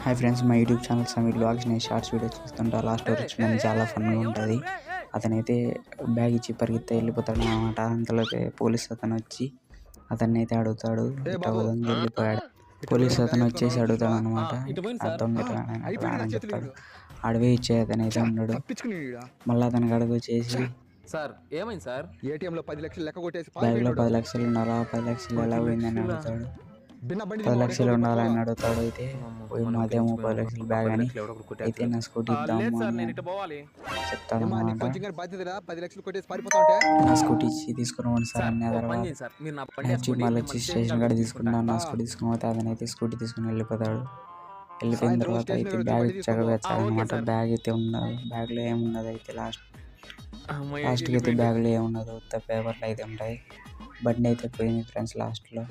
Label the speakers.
Speaker 1: Hi friends, మా YouTube channel Sameer vlogs. నేను shorts video చూస్తుంటా. Last వరకు చూడండి, చాలా ఫన్గా ఉంటుంది. అతనైతే బ్యాగ్ ఇచ్చి పరిగెత్తే వెళ్ళిపోతాడు అనమాట. అంతలోకి పోలీస్ అతను వచ్చి అతన్ని అయితే అడుగుతాడు, ఇట్లా దొంగ వెళ్ళిపోయాడు. పోలీస్ అతను వచ్చేసి అడుగుతాడు అనమాట, ఆ దొంగ రానని చెప్తాడు. అడవి ఇచ్చే అతను అయితే ఉన్నాడు. మళ్ళీ అతనికి అడుగు వచ్చేసి,
Speaker 2: సార్ ఏమైంది సార్?
Speaker 3: ఏటీఎంలో 10 లక్షలు లెక్క కొట్టేసి
Speaker 1: బ్యాగ్లో 10 లక్షలు ఉండాలా, 10 లక్షలు ఎలా పోయిందని అడుగుతాడు. 10 లక్షలు ఉండాలని అడుగుతాడు. అయితే మాదేమో 10 లక్షలు బ్యాగ్ అని, అయితే నా స్కూటీ ఇద్దాము అని చెప్తాడు అనమాట.
Speaker 3: బాధ్యత 10 లక్షలు కొట్టేసి పారిపోతా ఉంటే
Speaker 1: నా స్కూటీ ఇచ్చి తీసుకున్నాను సార్ అన్న తర్వాత మళ్ళీ వచ్చి స్టేషన్ కాడ తీసుకున్నాను. నా స్కూటీ తీసుకుని పోతే అతనైతే స్కూటీ తీసుకుని వెళ్ళిపోతాడు. వెళ్ళిపోయిన తర్వాత అయితే బ్యాగ్ చదివేస్తాడనమాట. బ్యాగ్ అయితే ఉండదు, బ్యాగ్లో ఏముండదు. అయితే లాస్ట్కి అయితే బ్యాగ్లో ఏముండదు, ఉత్త పేపర్లు అయితే ఉంటాయి. బండి అయితే పోయింది ఫ్రెండ్స్ లాస్ట్లో.